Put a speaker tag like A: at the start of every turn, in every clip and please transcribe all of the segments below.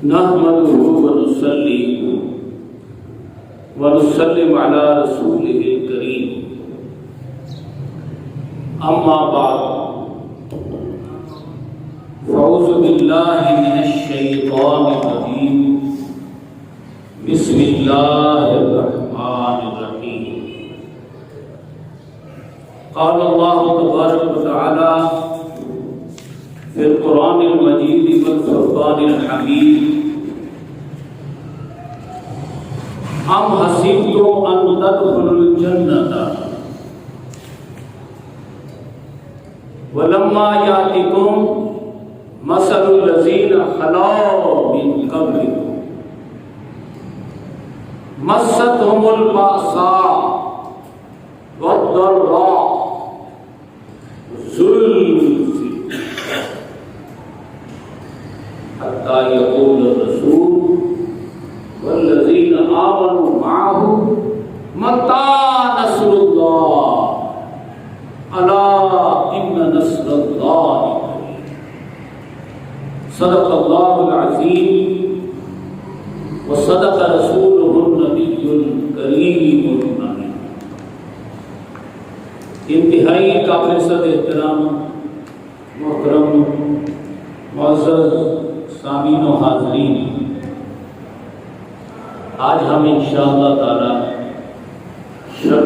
A: نحمده ونصلي ونسلم على رسوله الكريم اما بعد فاعوذ بالله من الشيطان الرجيم بسم الله الرحمن الرحيم قال الله تبارك وتعالى في القرآن المجيد والفرقان الحميد أم حسبتم أن تدخلوا الجنة ولما يأتكم مثل الذين خلوا من قبلكم مستهم البأساء والضراء وزلزلوا حتى يقول الرسول والذين آمنوا معه متى نصر الله ألا إن نصر الله قريب صدق الله العظيم وصدق رسوله النبي الكريم الأمين. انتہائی قابل صد احترام محترم معزز سامعین و حاضرین، آج ہم انشاءاللہ تعالی شب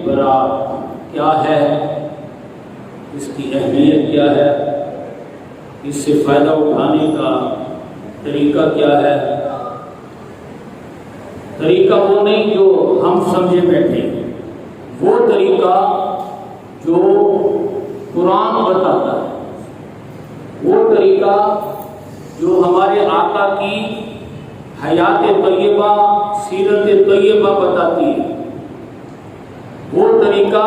A: برات کیا ہے، اس کی اہمیت کیا ہے، اس سے فائدہ اٹھانے کا طریقہ کیا ہے. طریقہ وہ نہیں جو ہم سمجھے بیٹھے، وہ طریقہ جو قرآن بتاتا ہے، وہ طریقہ جو ہمارے آقا کی حیات طیبہ سیرت طیبہ بتاتی ہے، وہ طریقہ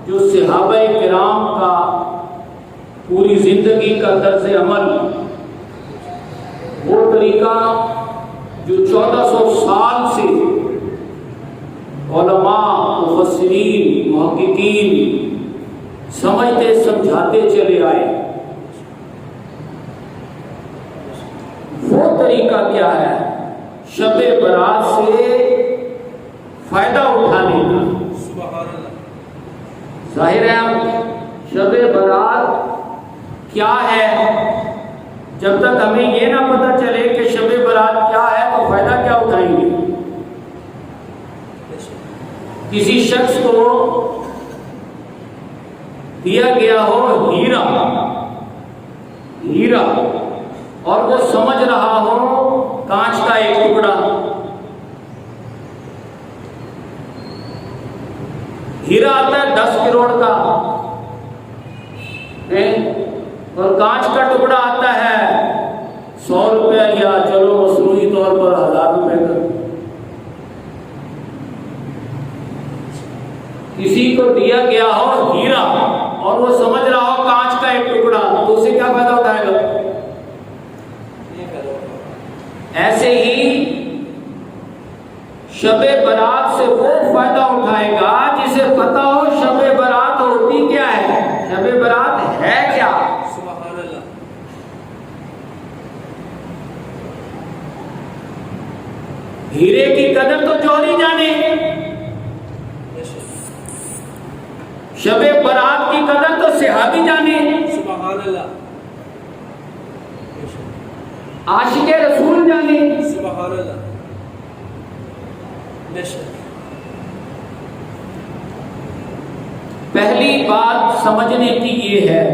A: جو صحابہ کرام کا پوری زندگی کا طرز عمل، وہ طریقہ جو 1400 سال سے علماء مفسرین محققین سمجھتے سمجھاتے چلے آئے، وہ طریقہ کیا ہے شب برات سے فائدہ اٹھانے کا. ظاہر ہے شب برات کیا ہے، جب تک ہمیں یہ نہ پتہ چلے کہ شب برات کیا ہے تو فائدہ کیا اٹھائیں گے. کسی شخص کو دیا گیا ہو ہیرا اور وہ سمجھ رہا ہو کانچ کا ایک ٹکڑا. ہیرا آتا ہے 10 کروڑ کا اور کانچ کا ٹکڑا آتا ہے 100 روپے یا چلو مصنوعی طور پر 1000 روپے کا. کسی کو دیا گیا ہو ہیرا اور وہ سمجھ رہا ہو کانچ کا ایک ٹکڑا تو اسے کیا فائدہ اٹھائے گا؟ ایسے ہی شب برات سے وہ فائدہ اٹھائے گا جسے پتہ ہو شب برات ہوتی کیا ہے، شب برات ہے کیا. سبحان اللہ. ہیرے کی قدر تو چوری جانے، شب برات کی قدر تو صحابی جانے. سبحان اللہ. عاشق رسول جانے. سبحان اللہ. پہلی بات سمجھنے کی یہ ہے،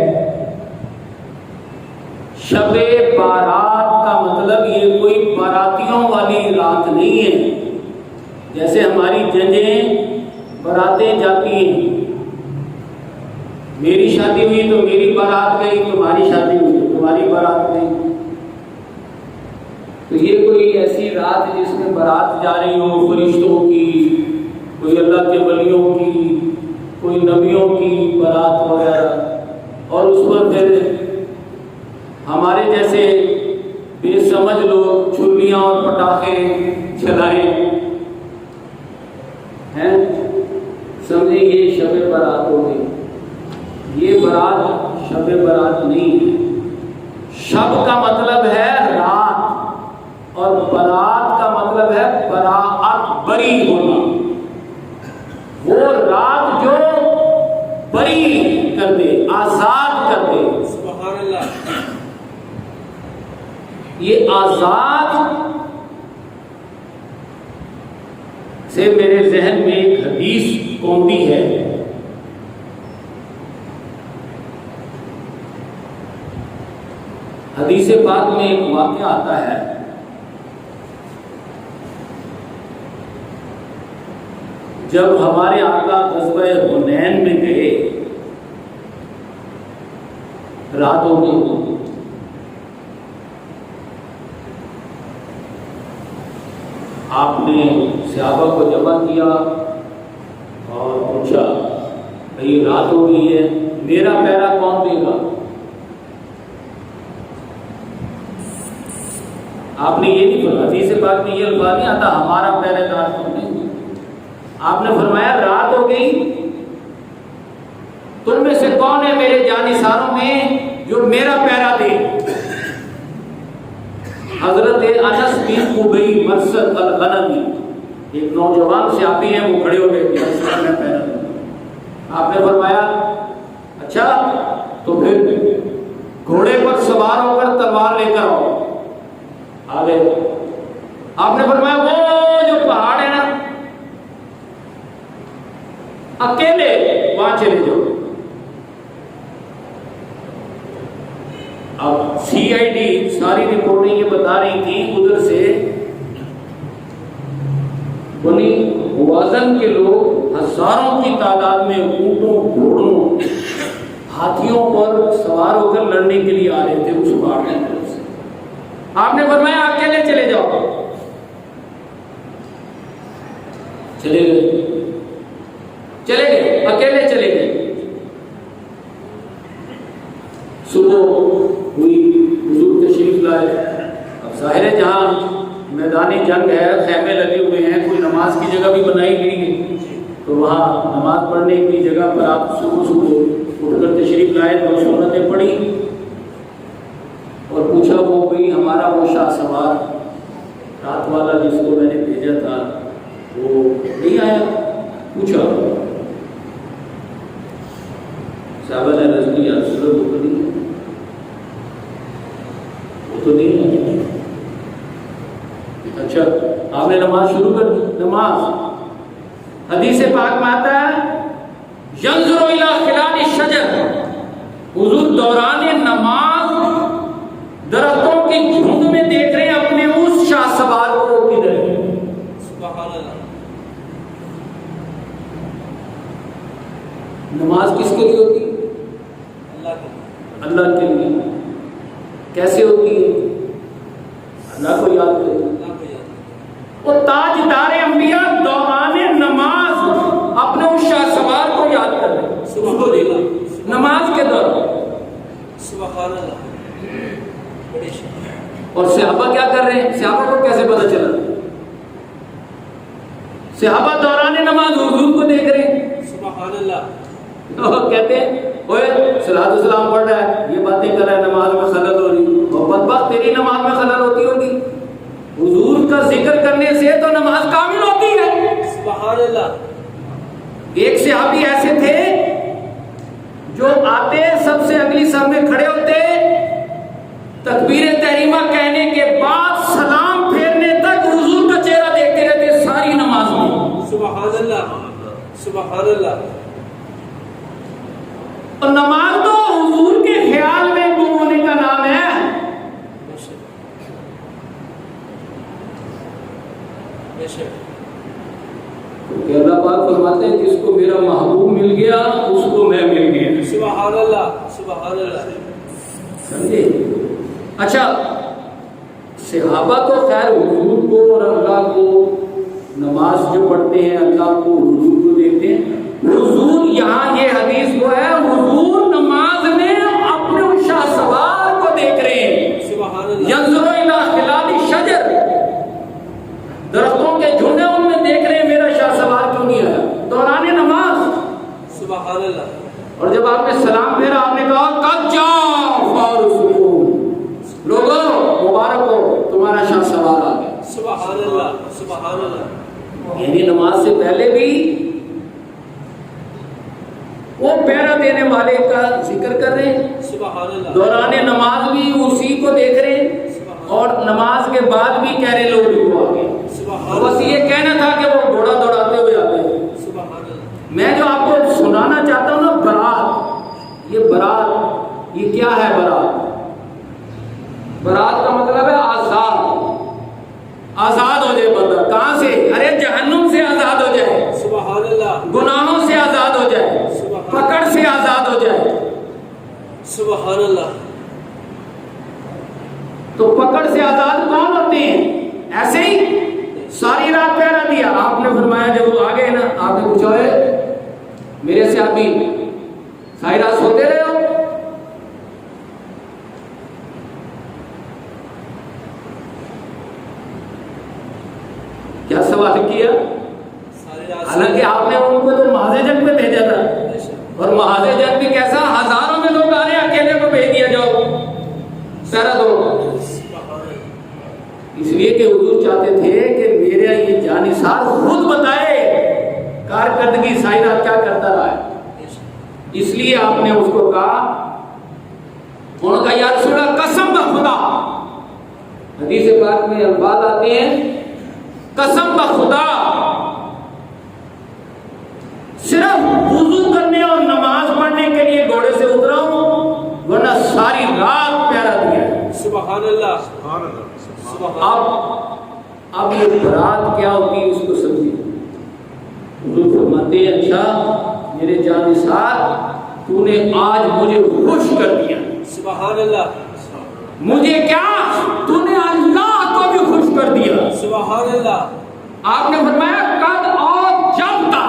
A: شب بارات کا مطلب یہ کوئی باراتیوں والی رات نہیں ہے. جیسے ہماری ججیں باراتیں جاتی ہیں، میری شادی ہوئی تو میری بارات گئی، تمہاری شادی ہوئی تو تمہاری بارات گئی. تو یہ کوئی ایسی رات جس میں بارات جا رہی ہو فرشتوں کی، کوئی اللہ کے ولیوں کی، کوئی نبیوں کی بارات وغیرہ، اور اس پر پھر ہمارے جیسے بے سمجھ لوگ چھریاں اور پٹاخے چلائیں ہیں، سمجھے یہ شب برات ہو گئی. یہ برات برات شب برات نہیں. شب کا مطلب ہے رات اور برات کا مطلب ہے براءت، بری ہونا. وہ رات جو بری کر دے، آزاد کر دے.
B: سبحان اللہ.
A: یہ آزاد سے میرے ذہن میں ایک حدیث قومی ہے. حدیث پاک میں ایک واقعہ آتا ہے. جب ہمارے آقا غزوہ حنین میں گئے، رات ہو گئی، آپ نے صحابہ کو جمع کیا اور پوچھا بھئی رات ہو گئی ہے، میرا پہرا کون دے گا؟ آپ نے یہ نہیں فرمایا، حدیث پاک میں یہ الفاظ نہیں آتا ہمارا پہرے دار کون نہیں. آپ نے فرمایا رات ہو گئی، تم میں سے کون ہے میرے جانثاروں میں جو میرا پہرا دے؟ حضرت انس بن ابی مرثد الغنوی ایک نوجوان صحابی ہیں، وہ کھڑے ہو گئے کہ میں پہرا دوں. آپ نے فرمایا اچھا تو پھر گھوڑے پر سوار ہو کر تلوار لے کر آؤ. آگے آپ نے فرمایا وہ جو پہاڑ ہے نا اکیلے وہاں چلے جاؤ. اب سی آئی ڈی ساری رپورٹیں یہ بتا رہی تھی ادھر سے بنی وزن کے لوگ ہزاروں کی تعداد میں اونٹوں، گھوڑوں، ہاتھیوں پر سوار ہو کر لڑنے کے لیے آ رہے تھے اس پہاڑ کی طرف سے. آپ نے فرمایا اکیلے چلے جاؤ. چلے گئے اکیلے چلے گئے. صبح ہوئی، حضور تشریف لائے. اب ظاہر ہے جہاں میدان جنگ ہے، خیمے لگے ہوئے ہیں، کوئی نماز کی جگہ بھی بنائی گئی ہے، تو وہاں نماز پڑھنے کی جگہ پر آپ صبح اٹھ کر تشریف لائے، تو سنتیں پڑھی اور پوچھا وہ بھئی ہمارا وہ شاہ سوار رات والا جس کو میں نے بھیجا تھا وہ نہیں آیا؟ پوچھا. صحابہ نے عرض کی یا رسول اللہ وہ تو نہیں ہے. اچھا آپ نے نماز شروع کر دی. نماز حدیث پاک میں آتا ہے ینظر الی خلال الشجر، حضور دوران نماز درختوں کی جھنڈ میں دیکھ رہے ہیں اپنے اس شاہ سوار کو کدھر ہے.
B: سبحان اللہ.
A: نماز کس کے لیے ہوتی ہے؟ اللہ کے لیے. کیسے ہوتی ہے؟ اللہ کو یاد کریں. وہ تاجدار انبیاء دوران نماز اپنے اس شاہ سوار کو یاد کر رہے ہیں نماز کے دوران.
B: سبحان اللہ.
A: اور صحابہ کیا کر رہے ہیں؟ صحابہ کو کیسے پتہ چلا؟ صحابہ دوران نماز حضور کو دیکھ رہے ہیں.
B: سبحان اللہ.
A: کہتے ہیں اوے صلاۃ السلام پڑھ رہا ہے، یہ باتیں کر رہا ہے، نماز میں خلل ہو رہی. اور بدبخت تیری نماز میں خلل ہوتی ہوگی. حضور کا ذکر کرنے سے تو نماز کامل ہوتی ہے.
B: سبحان اللہ.
A: ایک صحابی ایسے تھے جو آتے سب سے اگلی صف میں کھڑے ہوتے، تکبیر تحریمہ کہنے کے بعد سلام پھیرنے تک حضور کا چہرہ دیکھتے رہتے ساری نماز میں.
B: سبحان اللہ. سبحان اللہ.
A: اور نماز تو حضور کے خیال میں گم ہونے کا نام ہے. کہ اللہ پاک فرماتے ہیں جس کو میرا محبوب مل گیا اس کو میں مل گیا.
B: سبحان اللہ. سبحان اللہ.
A: سمجھے؟ اچھا صحابہ تو خیر حضور کو اور اللہ کو نماز جو پڑھتے ہیں اللہ کو حضور کو دیکھتے ہیں. حضور یہاں یہ حدیث وہ ہے حضور نماز میں اپنے شاہ سوار کو دیکھ رہے ہیں.
B: سبحان اللہ.
A: ینظر الی خلال الشجر، درختوں کے جھنڈے ان میں دیکھ رہے ہیں میرا شاہ سوار کیوں نہیں آیا دوران نماز.
B: سبحان اللہ.
A: اور جب آپ نے سلام پھیرا آپ نے کہا والے کا ذکر کر رہے ہیں،
B: سبحان اللہ،
A: دوران نماز بھی اسی کو دیکھ رہے ہیں، اور نماز کے بعد بھی کہہ رہے لوگ رکوع آ گئے۔ بس یہ کہنا تھا کہ وہ گھوڑا دوڑاتے ہوئے آتے ہیں۔ میں جو آپ کو سنانا چاہتا ہوں نا، برات، یہ برات، یہ کیا ہے برات؟ برات کا مطلب ہے آزاد، آزاد ہو جائے بندہ۔ کہاں سے؟ ارے جہنم سے آزاد ہو جائے،
B: سبحان اللہ،
A: گناہوں سے آزاد ہو جائے، پکڑ سے آزاد ہو جائے۔
B: سبحان اللہ۔
A: تو پکڑ سے آزاد کون ہوتے ہیں؟ ایسے ہی ساری رات پہرا دیا، آپ نے فرمایا جب وہ آگے نا، آپ نے پوچھا ہے میرے سے آپ ساری رات سوتے رہے ہو؟ کیا سوال کیا؟ حالانکہ آپ نے ان کو تو محاذ جنگ میں بھیجا تھا، اور محاذ جنگ بھی کیسا؟ ہزاروں میں لوگ آ رہے ہیں، اکیلے کو بھیج دیا جاؤ پہرا دو۔ اس لیے کہ حضور چاہتے تھے کہ میرا یہ جانثار خود بتائے کارکردگی ساری رات کیا کرتا رہا ہے۔ اس لیے آپ نے اس کو کہا، انہوں نے کہا یا رسول اللہ قسم بخدا، حدیث پاک میں الفاظ آتے ہیں قسم بخدا، صرف وضو کرنے اور نماز پڑھنے کے لیے گھوڑے سے اترا ہوں، ورنہ ساری رات پہرا دیا ہے۔
B: سبحان اللہ، سبحان اللہ۔
A: اب یہ برات کیا ہوتی ہے اس کو سمجھیے۔ حضور فرماتے ہیں اچھا میرے جانثار، تو نے آج مجھے خوش کر دیا۔
B: سبحان اللہ،
A: مجھے کیا؟ تو نے اللہ کو بھی خوش کر دیا۔
B: سبحان اللہ۔
A: آپ نے فرمایا قد اور جب تا،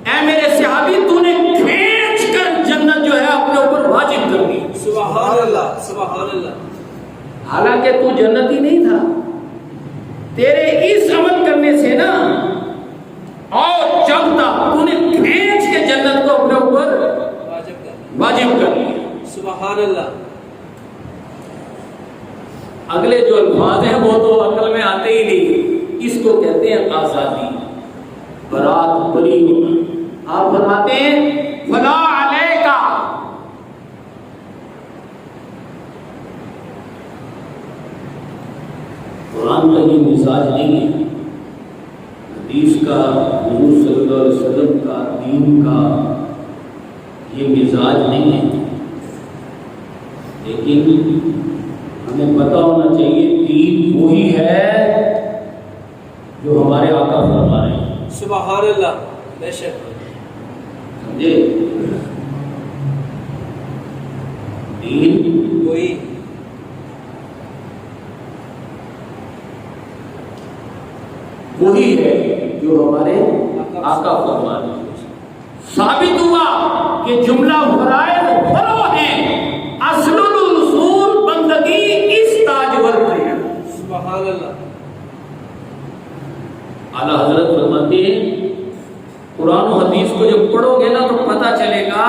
A: اے میرے صحابی تو نے کھینچ کر جنت جو ہے اپنے اوپر واجب کر دی۔
B: سبحان اللہ، سبحان اللہ۔
A: حالانکہ تو جنتی نہیں تھا، تیرے اس عمل کرنے سے نا، اور جب تک تو نے کھینچ کے جنت کو اپنے اوپر واجب کر لیا۔
B: سبحان اللہ۔
A: اگلے جو الفاظ ہیں وہ تو عقل میں آتے ہی نہیں، اس کو کہتے ہیں آزادی، برات، بری ہونا۔ آپ فرماتے ہیں فلا علیکا، قرآن کا یہ مزاج نہیں ہے، حدیث کا، حضور صلی اللہ علیہ وسلم کا، دین کا یہ مزاج نہیں ہے، لیکن ہمیں پتہ ہونا چاہیے دین وہی ہے جو ہمارے آقا فرما رہے ہیں۔
B: سبحان اللہ، بے شک،
A: سمجھے؟ دین
B: وہی،
A: وہی ہے جو ہمارے آقا فرما رہے ہیں۔ ثابت ہوا کہ جملہ فرائض فرو ہیں، اصل الاصول بندگی اس تاجور میں ہے۔
B: سبحان اللہ۔
A: اعلیٰ حضرت فرماتے ہیں قرآن و حدیث کو جب پڑھو گے نا تو پتہ چلے گا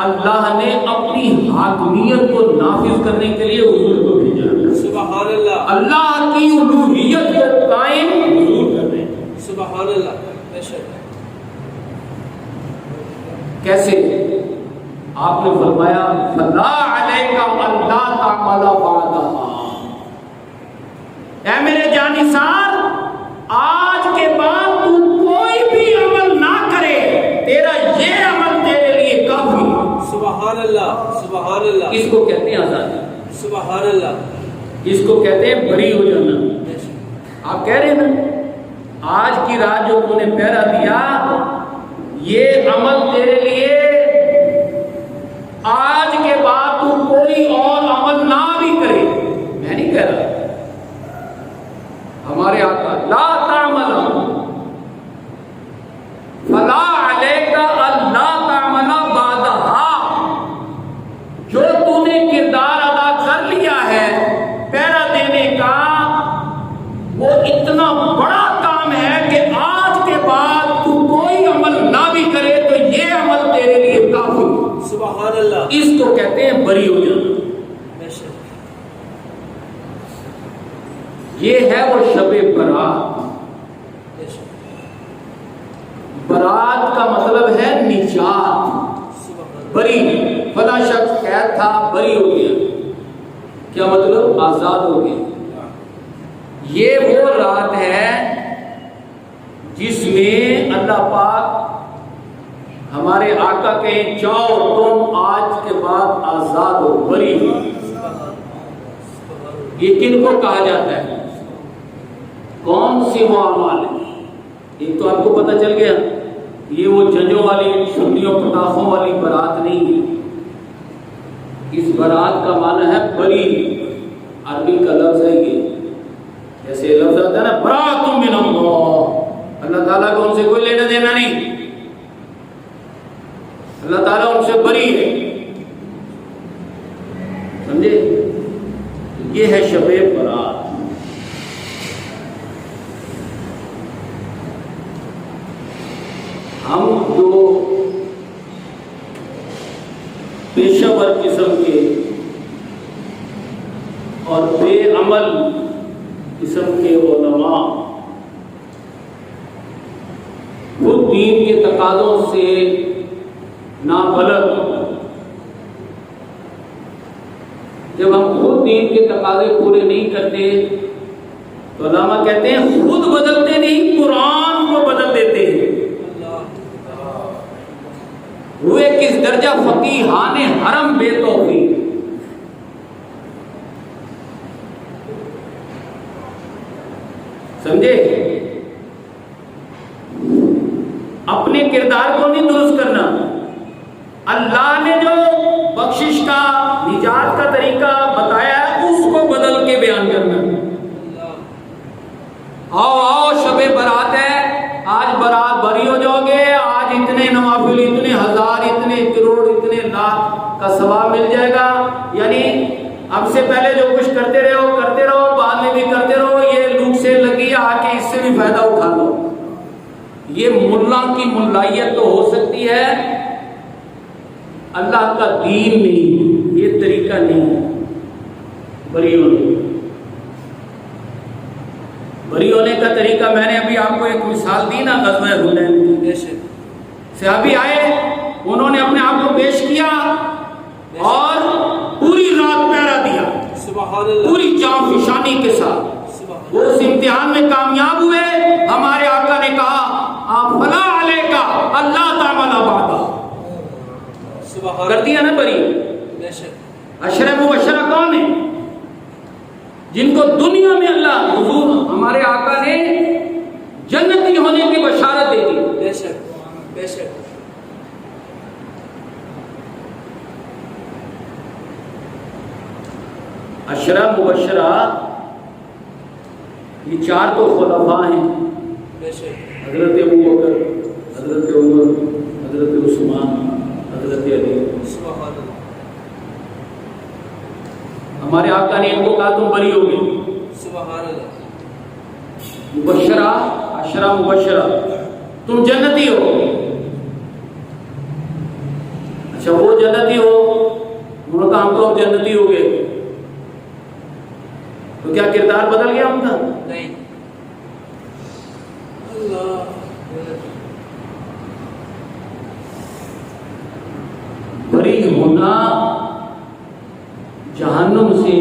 A: اللہ نے اپنی حاکمیت کو نافذ کرنے کے لیے حضور کو بھیجا۔
B: سبحان اللہ۔
A: اللہ کی الوہیت کو قائم حضور کر رہے ہیں۔
B: سبحان اللہ، بے شک۔
A: کیسے؟ آپ نے فرمایا فلا علیک اللہ تعمل بعدہا، اے میرے جانثار آج کے بعد تو کوئی بھی عمل نہ کرے، تیرا یہ عمل تیرے لیے کافی۔
B: سبحان اللہ، سبحان اللہ۔
A: اس کو کہتے ہیں آزادی،
B: سبحان اللہ۔
A: اس کو کہتے ہیں بری ہو جانا۔ آپ کہہ رہے ہیں نا آج کی رات جو تو نے پہرا دیا، یہ عمل تیرے لیے آج کے بعد تو کوئی اور عمل نہ بھی کرے۔ میں نہیں کہہ رہا، ہمارے آقا لا تعمل فلا علیک اللہ تعمل بعدہا، جو تو نے کردار ادا کر لیا ہے پہرا دینے کا، وہ اتنا بڑا کام ہے کہ آج کے بعد تو کوئی عمل نہ بھی کرے تو یہ عمل تیرے لیے کافی۔
B: سبحان اللہ۔
A: اس کو کہتے ہیں بری ہو جانا۔ یہ ہے وہ شب برات۔ برات کا مطلب ہے نجات۔ بری، فلاں شخص قید تھا بری ہو گیا، کیا مطلب؟ آزاد ہو گیا۔ یہ وہ رات ہے جس میں اللہ پاک ہمارے آقا کہیں جاؤ تم آج کے بعد آزاد ہو، بری ہو۔ یہ کن کو کہا جاتا ہے؟ کون سی وہ اعمال ہے؟ ایک تو آپ کو پتہ چل گیا یہ وہ جنجوں والی چھٹیوں پٹاخوں والی برات نہیں ہے، اس برات کا معنی ہے بری، عربی کا لفظ ہے یہ، جیسے لفظ آتا ہے نا برات من اللہ، اللہ تعالیٰ کو ان سے کوئی لینا دینا نہیں، اللہ تعالیٰ ان سے بری ہے، سمجھے؟ یہ ہے شب برات۔ ہم جو پیشہ ور قسم کے اور بے عمل قسم کے علماء خود دین کے تقاضوں سے نابلد، جب ہم خود دین کے تقاضے پورے نہیں کرتے تو علماء کہتے ہیں خود بدلتے نہیں، قرآن کو بدل دیتے ہیں۔ ہوئے کس درجہ فقیہان حرم بے توفیق۔ سمجھے؟ اپنے کردار کو نہیں درست کرنا، اللہ نے جو بخشش کا نجات کا طریقہ بتایا ہے اس کو بدل کے بیان کرنا۔ آؤ آؤ شب برات ہے، آج برات بری ہو جاؤ گے، آج اتنے نوافل، اتنے ہزار، اتنے کروڑ، اتنے لاکھ کا ثواب مل جائے گا، یعنی اب سے پہلے جو کچھ کرتے رہو بعد میں بھی کرتے رہو، یہ لوگ سے لگی آ کے اس سے بھی فائدہ اٹھا لو۔ یہ ملا کی ملائیت تو ہو سکتی ہے، اللہ کا دین نہیں، یہ طریقہ نہیں ہے بری ہونے کا طریقہ۔ میں نے ابھی آپ کو ایک مثال دی نا، غزوہ حنین کی، صحابی آئے، انہوں نے اپنے آپ کو پیش کیا اور پوری رات پہرا دیا، پوری جان فشانی کے ساتھ، وہ اس امتحان میں کامیاب ہوئے۔ ہمارے آقا نے کہا فلا علیکا اللہ تعالی بعدا، کر دیا نا بری۔ عشرہ مبشرہ کون ہے؟ جن کو دنیا میں اللہ حضور ہمارے آقا نے جنتی ہونے کی بشارت دے دی۔
B: بے شک بے شک۔
A: عشرہ مبشرہ یہ چار تو خلفاء ہیں،
B: بے شک،
A: حضرت ابوبکر، حضرت عمر، حضرت عثمان، حضرت علی۔
B: سبحان اللہ۔
A: ہمارے آقا نے ان کو کہا تم بری ہو گئے۔
B: سبحان اللہ۔
A: مبشرہ، عشرہ مبشرہ، تم جنتی ہو۔ اچھا وہ جنتی ہو، انہوں نے کہا ہم تو اب جنتی ہو گئے، تو کیا کردار بدل گیا ان کا؟
B: نہیں۔ اللہ۔
A: بری ہونا جہنم سے،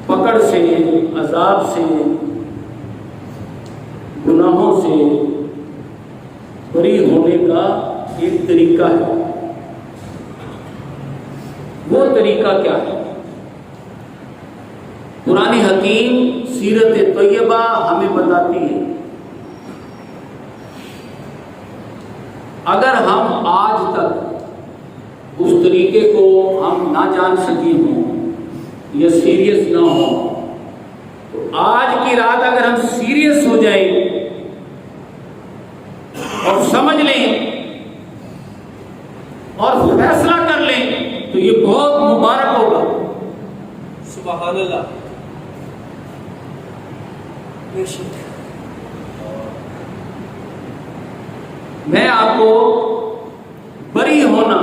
A: پکڑ سے، عذاب سے، گناہوں سے بری ہونے کا ایک طریقہ ہے۔ وہ طریقہ کیا ہے؟ قرآن حکیم سیرت طیبہ ہمیں بتاتی ہے۔ اگر ہم آج تک اس طریقے کو ہم نہ جان سکے ہوں یا سیریس نہ ہوں، تو آج کی رات اگر ہم سیریس ہو جائیں اور سمجھ لیں اور فیصلہ کر لیں تو یہ بہت مبارک ہوگا۔
B: سبحان اللہ۔ بے شک۔
A: میں آپ کو بری ہونا،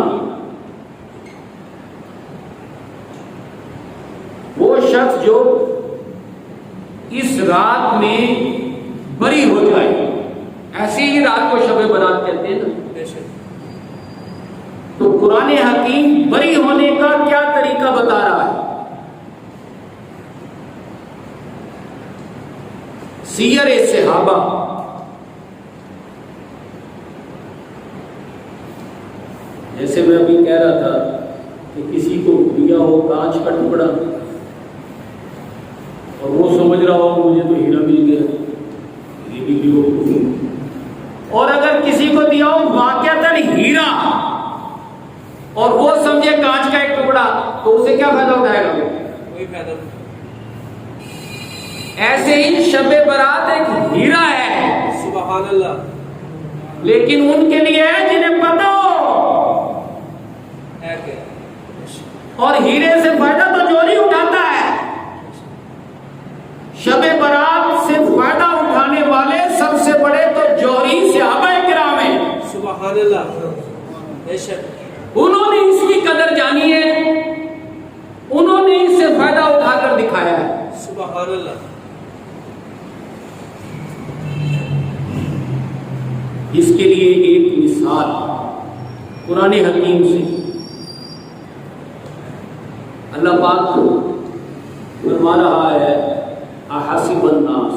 A: وہ شخص جو اس رات میں بری ہو جائے، ایسی ہی رات کو شب برات کہتے ہیں نا،
B: بے شک۔
A: حکیم بری ہونے کا کیا طریقہ بتا رہا ہے. سیر صحابہ، جیسے میں ابھی کہہ رہا تھا کہ کسی کو دیا ہو کانچ کا ٹکڑا اور وہ سمجھ رہا ہو مجھے تو ہیرا مل گیا، یہ بھی بیوقوفی. اور اگر کسی کو دیا ہو واقعتاً ہیرا اور وہ سمجھے کانچ کا ایک ٹکڑا، تو اسے کیا فائدہ اٹھائے گا؟
B: کوئی فائدہ نہیں.
A: ایسے ہی شب برات ایک ہیرا ہے،
B: سبحان اللہ.
A: لیکن ان کے لیے ہے جنہیں پتہ ہو.
B: ہے کیا؟
A: اور ہیرے سے فائدہ تو چوری اٹھاتا ہے. شب برات سے فائدہ اٹھانے والے سب سے بڑے تو جوہری صحابہ کرام ہیں.
B: سبحان اللہ. بے شک
A: انہوں نے اس کی قدر جانی ہے، انہوں نے اس سے فائدہ اٹھا کر دکھایا ہے.
B: سبحان اللہ.
A: اس کے لیے ایک مثال قرآن حکیم سے. اللہ پاک فرما رہا ہے احسب الناس،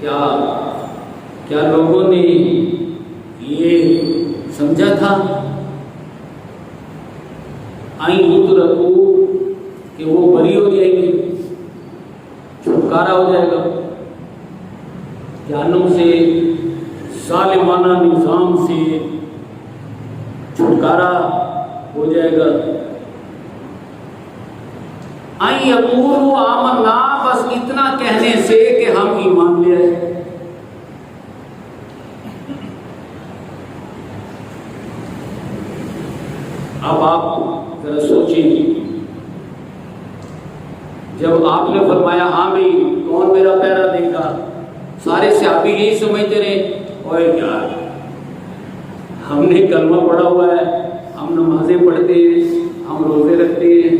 A: کیا لوگوں نے یہ سمجھا تھا آئیں یترکو کہ وہ بری ہو جائیں گے، چھٹکارا ہو جائے گا جہنم سے، ظالمانہ نظام سے چھٹکارا ہو جائے گا. آئیں یقولوا آمنا، بس اتنا کہنے سے کہ ہم ایمان لے آئے. اب آپ ذرا سوچیں، جب آپ نے فرمایا ہاں بھائی کون میرا پیرا دے گا، سارے صحابی یہی سمجھتے رہے اوے یار ہم نے کلمہ پڑھا ہوا ہے، ہم نمازیں پڑھتے ہیں، ہم روزے رکھتے ہیں،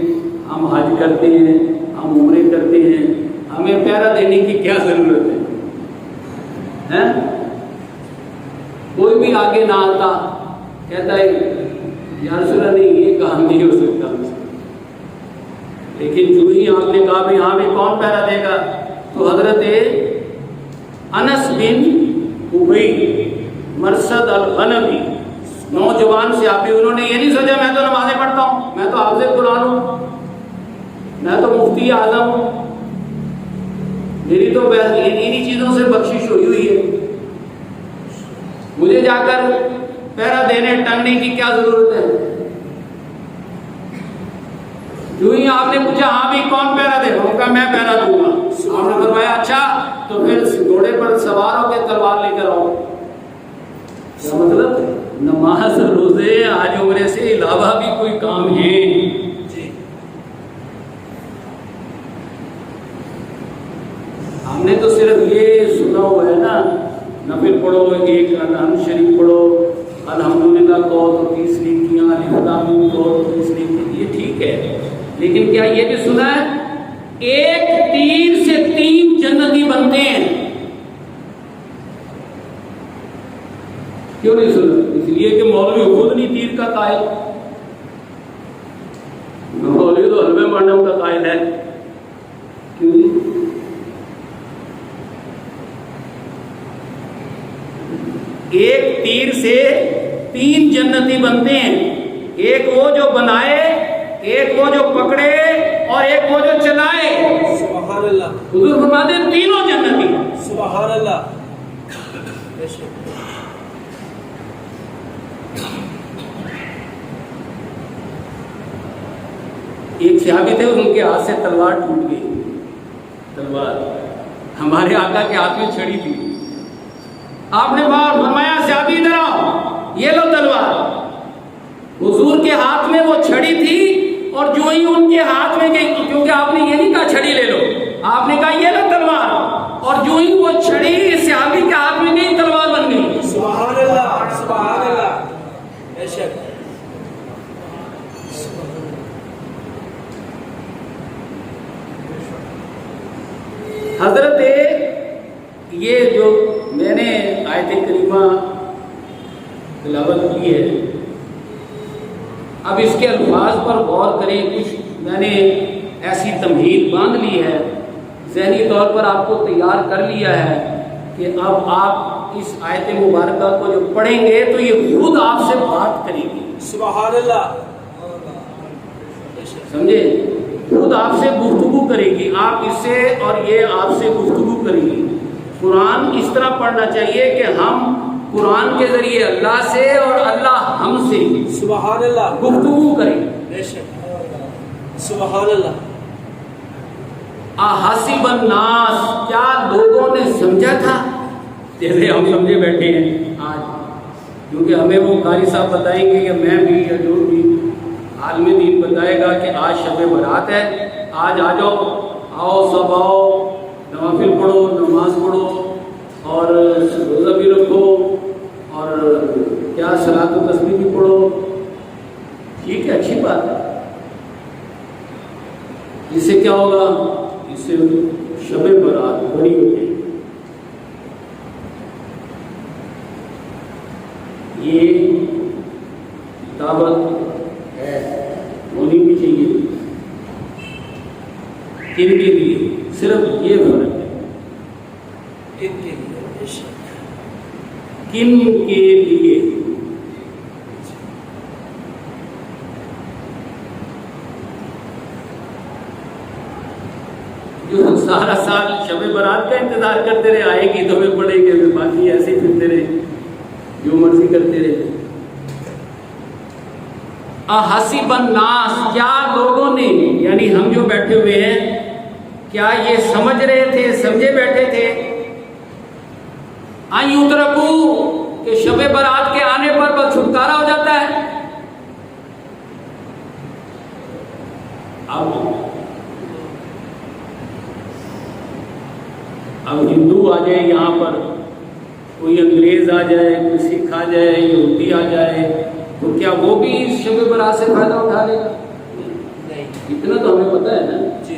A: ہم حج کرتے ہیں، ہم عمرے کرتے ہیں، ہمیں پیرا دینے کی کیا ضرورت ہے؟ کوئی بھی آگے نہ آتا، کہتا ہے یا رسول اللہ نہیں یہ کام نہیں ہو سکتا. لیکن جو ہی آپ نے کہا بھی ہاں بھی کون پیرا دے گا، تو حضرت انس بن ابی مرثد الغنوی نوجوان صحابی، انہوں نے یہ نہیں سوچا میں تو نمازیں پڑھتا ہوں، میں تو حافظ قرآن ہوں، میں تو مفتی اعظم ہوں، میری تو انہی چیزوں سے بخشش ہوئی ہے، مجھے جا کر پیرا دینے ٹنگنے کی کیا ضرورت ہے. جو ہی آپ نے پوچھا ہاں بھی کون پیرا دے گا، کہا میں پیرا دوں گا. آپ نے فرمایا اچھا تو پھر گھوڑے پر سوار ہو کے تلوار لے کر آؤ. کیا مطلب؟ نماز روزے حج عمرے سے علاوہ بھی کوئی کام ہے؟
B: جی.
A: ہم نے تو صرف یہ سنا ہوا ہے نا، نفل پڑھو، ایک الحمد شریف پڑھو، الحمدللہ کہو تو 30 نیکیاں، الف لام میم کہو تو 30 نیکیاں، یہ ٹھیک ہے. لیکن کیا یہ بھی سنا ہے ایک تیر سے 3 جنتی بنتے ہیں؟ کیوں نہیں سنا؟ اس لیے کہ مولوی خود نہیں تیر کا قائل، مولوی تو حلوے مانڈو کا قائل ہے. کیوں نہیں؟ ایک تیر سے 3 جنتی بنتے ہیں، ایک وہ جو بنائے، ایک وہ جو پکڑے، اور ایک وہ جو چلائے.
B: سبحان اللہ.
A: حضور فرماتے ہیں تینوں جنتی.
B: سبحان اللہ. بے شک.
A: ایک صحابی تھے، ان کے ہاتھ سے تلوار ٹوٹ گئی. تلوار ہمارے آقا کے ہاتھ میں چھڑی تھی. آپ نے فرمایا صحابی ادھر آؤ، یہ لو تلوار. حضور کے ہاتھ میں وہ چھڑی تھی، اور جو ہی ان کے ہاتھ میں گئی، کیونکہ آپ نے یہ نہیں کہا چھڑی لے لو، آپ نے کہا یہ لو تلوار، اور جو ہی وہ چھڑی صحابی کے ہاتھ میں گئی تلوار بن گئی.
B: سبحان اللہ. سبحان اللہ. بے شک.
A: حضرت یہ جو میں نے آیت کریمہ تلاوت کی ہے، اب اس کے الفاظ پر غور کریں. کچھ میں نے ایسی تمہید باندھ لی ہے، ذہنی طور پر آپ کو تیار کر لیا ہے کہ اب آپ اس آیت مبارکہ کو جو پڑھیں گے تو یہ خود آپ سے بات کرے گی.
B: سبحان اللہ.
A: سمجھے؟ خود آپ سے گفتگو کرے گی، آپ اس سے اور یہ آپ سے گفتگو کرے گی. قرآن اس طرح پڑھنا چاہیے کہ ہم قرآن کے ذریعے اللہ سے اور اللہ ہم سے
B: سبحان اللہ
A: گفتگو کریں.
B: بے شک. سبحان اللہ.
A: احسب الناس، کیا لوگوں نے سمجھا تھا؟ جیسے ہم سمجھے بیٹھے ہیں آج، کیونکہ ہمیں وہ قاری صاحب بتائیں گے کہ میں بھی یا جو بھی عالم دین بتائے گا کہ آج شب برات ہے، آج آ جاؤ، آؤ سب آؤ، نوافل پڑھو، نماز پڑھو اور روزہ بھی رکھو اور کیا صلاۃ و تسبیح بھی پڑھو. ٹھیک ہے، اچھی بات ہے. اس سے کیا ہوگا؟ اس سے شب برات بڑی ہو جائے گی. یہ دعوت ہے، ہونی بھی چاہیے. کن کے لیے؟ صرف یہ فرق ہے،
B: ان کے لیے. بے شک.
A: کن کے لیے؟ جو سارا سال شب برات کا انتظار کرتے رہے، آئے گی تو ہمیں پڑے گی، باقی ایسے ہی پھرتے رہے، جو مرضی کرتے رہے. احسب الناس، کیا لوگوں نے، یعنی ہم جو بیٹھے ہوئے ہیں، کیا یہ سمجھ رہے تھے، سمجھے بیٹھے تھے ان یترکوا، کہ شب برات کے آنے پر بس چھٹکارا ہو جاتا ہے. اب ہندو آ جائے یہاں پر، کوئی انگریز آ جائے، کوئی سکھ آ جائے، یہودی آ جائے، تو کیا وہ بھی شب برات سے فائدہ اٹھا لے گا؟
B: نہیں.
A: اتنا تو ہمیں پتہ ہے نا.
B: جی.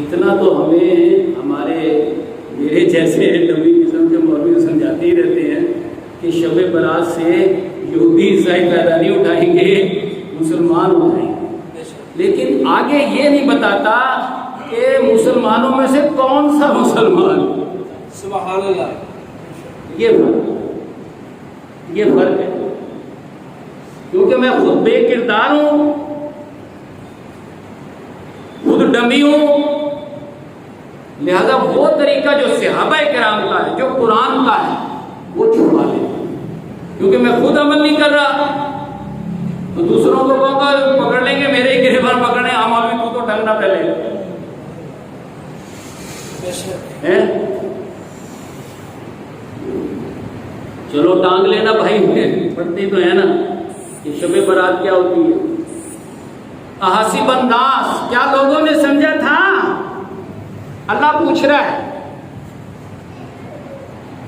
A: اتنا تو ہمیں ہمارے میرے جیسے نبی قسم کے مولوی سمجھاتے ہی رہتے ہیں کہ شب برات سے یہودی عیسائی فائدہ نہیں اٹھائیں گے، مسلمان اٹھائیں گے. لیکن آگے یہ نہیں بتاتا کہ مسلمانوں میں سے کون سا مسلمان.
B: سبحان اللہ.
A: یہ فرق ہے، کیونکہ میں خود بے کردار ہوں، خود ڈمی ہوں، لہذا وہ طریقہ جو صحابہ کرام کا ہے، جو قرآن کا ہے، وہ چھپا لے. کیونکہ میں خود عمل نہیں کر رہا تو دوسروں کو کہوں گا پکڑ لیں گے، میرے ہی گریبان پکڑنے، عام آدمی تو ٹھگنا پہلے ہے. چلو ٹانگ لینا بھائی، پڑھتے تو ہے نا کہ شب برات کیا ہوتی ہے. احسب الناس، کیا لوگوں نے سمجھا تھا؟ اللہ پوچھ رہا ہے.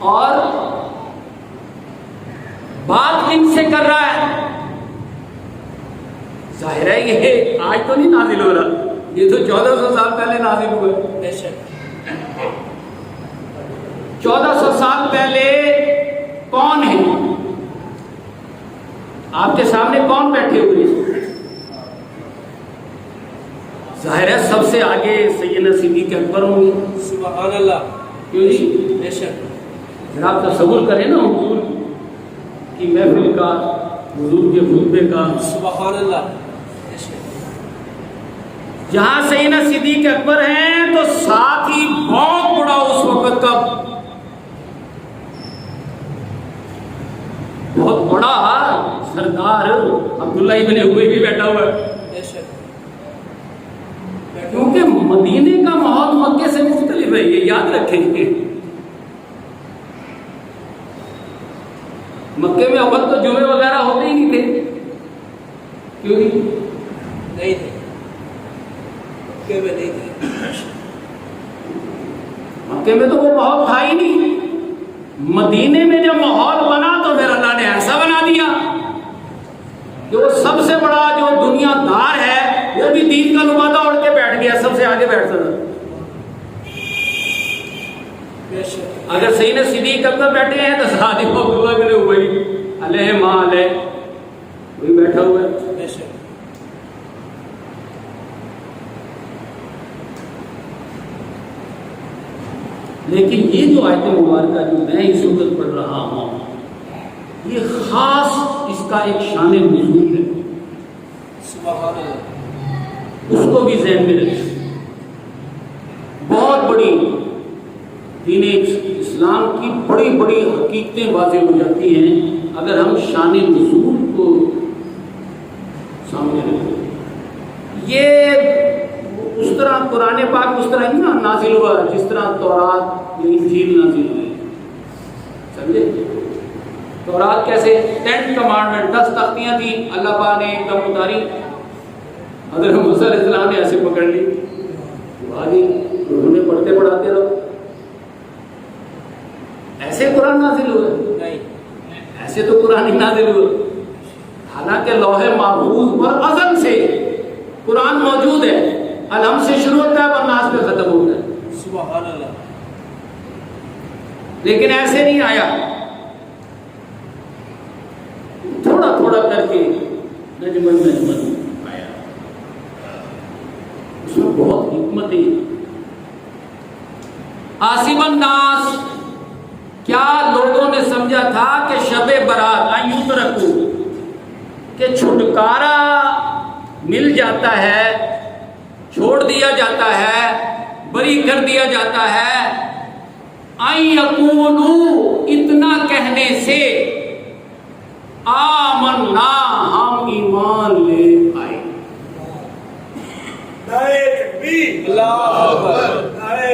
A: اور بات کن سے کر رہا ہے؟ ظاہر ہے یہ آج تو نہیں نازل ہو رہا، یہ تو 1400 سال پہلے نازل ہوئے.
B: بے شک.
A: 1400 سال پہلے کون ہے؟ آپ کے سامنے کون بیٹھے ہوئے ہیں؟ ظاہر ہے سب سے آگے سیدنا صدیق اکبر ہوں گے.
B: سبحان اللہ.
A: کیوں جی؟
B: بے شک.
A: ذرا آپ تصور کریں نا حضور کی محفل کا، حضور کے خطبے کا.
B: سبحان اللہ. بے شک.
A: جہاں سیدنا صدیق اکبر ہیں تو ساتھ ہی بہت بڑا اس وقت کا بہت بڑا سردار عبداللہ ابن ابی بھی بیٹھا ہوا ہے.
B: بے شک.
A: کیونکہ مدینے کا ماحول مکے سے مختلف ہے، یہ یاد رکھیں گے. مکے میں اول تو جمعے وغیرہ ہوتے ہی نہیں تھے. کیوں
B: نہیں تھے؟ مکے میں نہیں تھے.
A: مکے میں تو وہ ماحول تھا ہی نہیں. مدینے میں جب ماحول بنا تو پھر اللہ نے ایسا بنا دیا کہ وہ سب سے بڑا جو دنیا دار ہے وہ بھی دین کا نمائندہ اڑ کے بیٹھ گیا، سب سے آگے بیٹھ سکتا. اگر سیدنا صدیق اکبر بیٹھے ہیں تو ساتھ ہی عبداللہ بن ابی، لیکن یہ جو آیت مبارکہ جو میں اس وقت پڑھ رہا ہوں، یہ خاص اس کا ایک شان نزول ہے،
B: سبحان اللہ،
A: اس کو بھی ذہن میں رکھیں۔ بہت بڑی دین اسلام کی بڑی بڑی حقیقتیں واضح ہو جاتی ہیں اگر ہم شان نزول کو سامنے رکھیں۔ یہ اس طرح قرآن پاک اس طرح ہی نا نازل ہوا جس طرح تورات یا انجیل نازل ہوئی، سمجھے؟ تورات کیسے 10 کمانڈمنٹ 10 تختیاں تھیں، اللہ پاک نے ایک دم اتاری، حضرت موسیٰ علیہ السلام نے ایسے پکڑ لی، آگے انہوں نے پڑھتے پڑھاتے رہو۔ ایسے قرآن نازل ہوا؟
B: نہیں،
A: ایسے تو قرآن ہی نازل ہوا، حالانکہ لوح محفوظ پر ازل سے قرآن موجود ہے، الحم سے شروع ہوتا ہے اور ناس پہ ختم ہوتا ہے،
B: سبحان اللہ،
A: لیکن ایسے نہیں آیا، تھوڑا تھوڑا کر کے نجمن آیا۔ اس میں بہت حکمتیں۔ حاسب الناس، کیا لوگوں نے سمجھا تھا کہ شب برات ان یترکو، کہ چھٹکارا مل جاتا ہے، چھوڑ دیا جاتا ہے، بری کر دیا جاتا ہے، ان یقولو، اتنا کہنے سے، آمنا، ہم ایمان لے آئے۔
C: نعرہ تکبیر،
B: اللہ اکبر،
C: نعرہ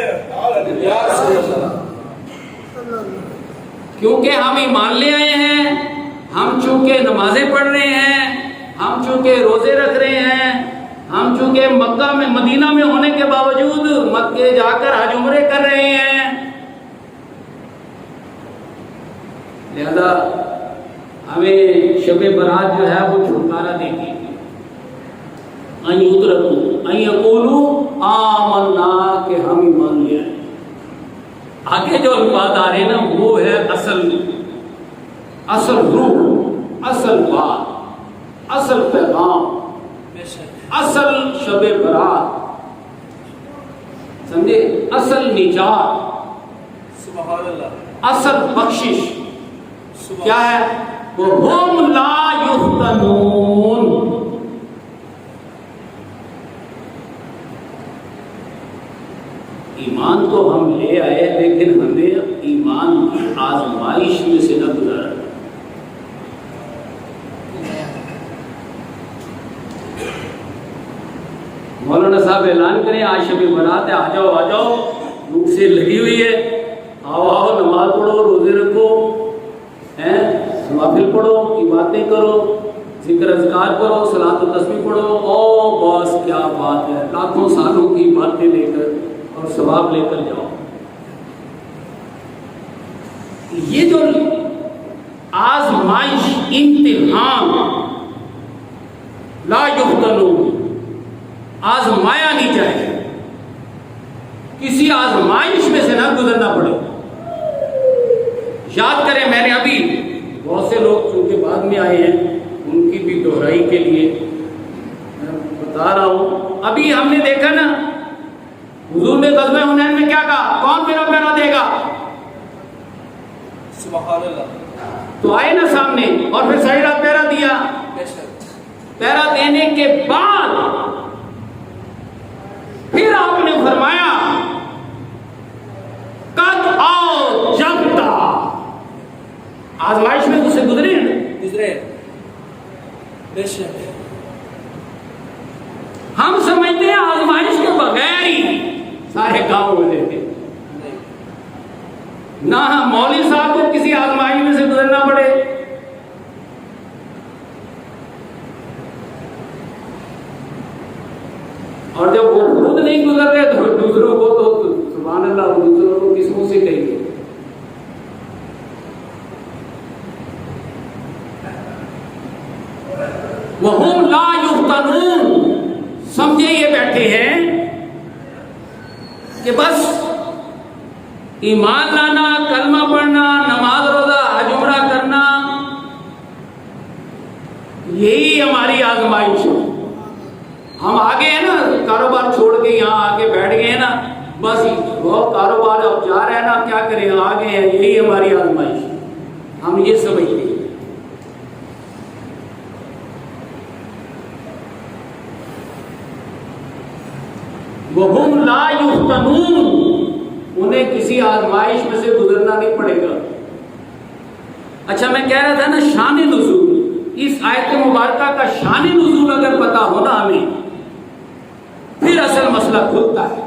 B: یا رسول اللہ،
A: کیونکہ ہم ایمان لے آئے ہیں، ہم چونکہ نمازیں پڑھ رہے ہیں، ہم چونکہ روزے رکھ رہے ہیں، ہم چونکہ مکہ میں مدینہ میں ہونے کے باوجود مکے جا کر حج عمرے کر رہے ہیں، لہذا ہمیں شب برات جو ہے وہ چھٹکارا دے گی۔ ان یترکو، ان یقولو آمنا، کہ ہم ایمان لے آئے۔ آگے جو بات آ رہی ہے نا وہ ہے اصل روح، اصل بات، اصل پیغام،
B: بے شک،
A: اصل شب برات، سمجھے؟ اصل نجات،
B: سبحان اللہ،
A: اصل بخشش
B: سبحان
A: کیا ہے؟ وَهُمْ لَا يُفْتَنُونَ، ایمان تو ہم لے آئے لیکن ہمیں ایمان کی آزمائش میں سے نہ گزارا۔ مولانا صاحب اعلان کریں آج شب برات ہے، آ جاؤ آ جاؤ، بھوک سے لگی ہوئی ہے، آؤ آؤ، نماز پڑھو، روزے رکھو، نوافل پڑھو، عبادتیں کرو، ذکر اذکار کرو، صلاۃ و تسبیح پڑھو، او بس کیا بات ہے، لاکھوں سالوں کی باتیں لے کر اور ثواب لے کر جاؤ۔ یہ جو آزمائش، امتحان، لا یفتنون، آزمایا نہیں جائے، کسی آزمائش میں سے نہ گزرنا پڑے۔ یاد کریں، میں نے ابھی بہت سے لوگ چونکہ بعد میں آئے ہیں ان کی بھی دہرائی کے لیے میں بتا رہا ہوں۔ ابھی ہم نے دیکھا نا حضور نے غزوہ حنین میں کیا کہا، کون میرا پیرا دے گا؟
B: سبحان اللہ،
A: تو آئے نا سامنے، اور پھر صحیح رات پیرا دیا۔
B: بے شک،
A: پیرا دینے کے بعد پھر آپ نے فرمایا قد آؤ جبتا، آزمائش میں اسے گزرے ہیں نا۔
B: گزرے، بے شک،
A: ہم سمجھتے ہیں آزمائش کے بغیر ہی سارے کام ہو جاتے ہیں،
B: نہیں،
A: نہ مولوی صاحب کو کسی آزمائش میں سے گزرنا پڑے، اور جب وہ خود نہیں گزر رہے تو دوسروں کو تو سبحان اللہ، دوسروں کو کس منہ سے کہیں گے؟ وَهُمْ لَا يُفْتَنُونَ، سمجھے یہ بیٹھے ہیں کہ بس ایمان لانا، کلمہ پڑھنا، نماز روزہ حج عمرہ کرنا، یہی ہماری آزمائش ہے۔ ہم آگے ہیں نا، کاروبار چھوڑ کے یہاں آگے بیٹھ گئے ہیں نا، بس وہ کاروبار اب جا رہے ہیں نا، ہم یہ سمجھتے ہیں. وَهُمْ لَا يُفْتَنُونَ، انہیں کسی آزمائش میں سے گزرنا نہیں پڑے گا. اچھا میں کہہ رہا تھا نا شان نزول، اس آیت مبارکہ کا شان نزول اگر پتا ہونا ہمیں، پھر اصل مسئلہ کھلتا ہے.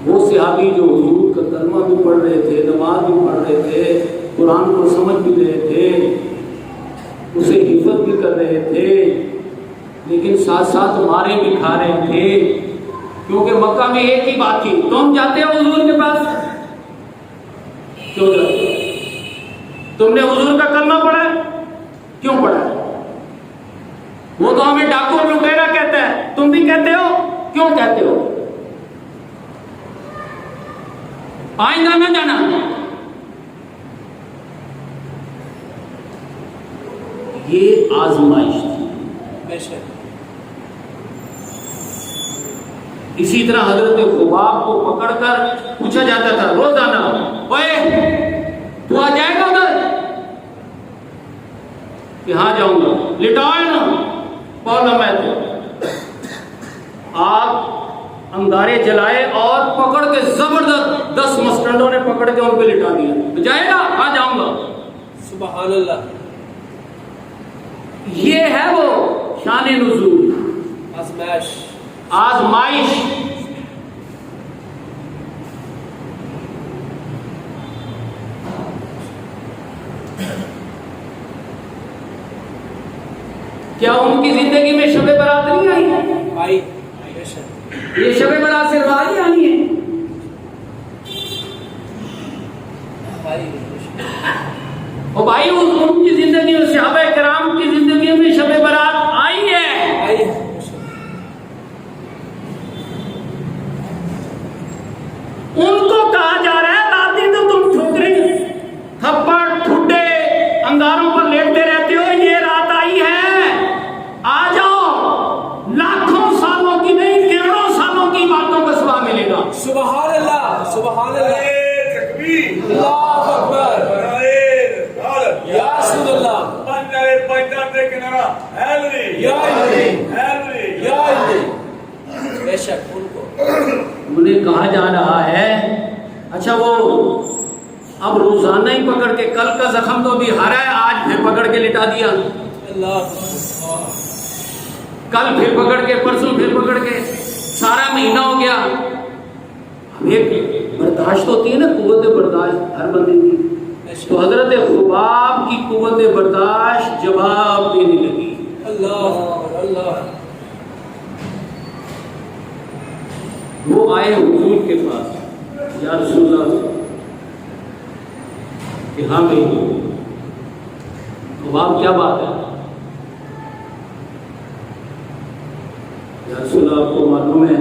A: وہ صحابی جو حضور کا کلمہ بھی پڑھ رہے تھے، نماز بھی پڑھ رہے تھے، قرآن کو سمجھ بھی رہے تھے، اسے حفظ بھی کر رہے تھے، لیکن ساتھ ساتھ مارے بھی کھا رہے تھے، کیونکہ مکہ میں ایک ہی بات تھی، تم جاتے ہو حضور کے پاس کیوں جاتے ہو؟ تم نے حضور کا کلمہ پڑھا ہے کیوں پڑھا ہے؟ وہ تو ہمیں ڈاکو اور لٹیرا کہتا ہے، تم بھی کہتے ہو کیوں کہتے ہو؟ آئندہ نہ جانا. یہ آزمائش تھی.
B: بے شک.
A: اسی طرح حضرت خباب کو پکڑ کر پوچھا جاتا تھا روزانہ، اوے تو آ جائے گا ادھر؟ کہ ہاں جاؤں گا. لٹائے نا پولا میں تو آپ انگارے جلائے اور پکڑ کے زبردست 10 مسٹنڈوں نے پکڑ کے ان پہ لٹا دیا. جائے گا؟ ہاں جاؤں گا.
B: سبحان اللہ.
A: یہ ہے وہ شان نزول،
B: آزمائش.
A: آزمائش. کیا ان کی زندگی میں شب برات نہیں آئی؟
B: آئی. بے شک.
A: یہ شب برات صرف آج ہی آنی ہے.
B: آئی.
A: اور بھائی ان کی زندگی میں، صحابہ کرام کی زندگی میں شب برات آئی ہے.
B: آئی.
A: ان کو کہا جا رہا ہے رات دن تو تم ٹھوکریں تھپڑ ٹھڈے انگاروں پر لیٹتے رہتے ہو، یہ رات آئی ہے، آ جاؤ. لاکھوں سالوں کی نہیں، کروڑوں سالوں کی باتوں کا سوا ملے گا.
B: سبحان اللہ. سبحان اللہ.
C: تکبیر.
B: اللہ اکبر. یا رسول اللہ. یا بے شک. ان کو
A: انہیں کہا جا رہا ہے اچھا وہ اب روزانہ ہی پکڑ کے، کل کا زخم تو ابھی ہرا ہے، آج پھر پکڑ کے لٹا دیا،
B: اللہ.
A: کل پھر پکڑ کے، پرسوں پھر پکڑ کے، سارا مہینہ ہو گیا. ایک برداشت ہوتی ہے نا، قوت برداشت ہر بندے کی. تو حضرت خباب کی قوت برداشت جواب دینے لگی.
B: اللہ. اللہ.
A: وہ آئے حضور کے پاس، یا رسول اللہ، کہ ہاں بھائی خباب کیا بات ہے؟ یا رسول اللہ آپ کو معلوم ہے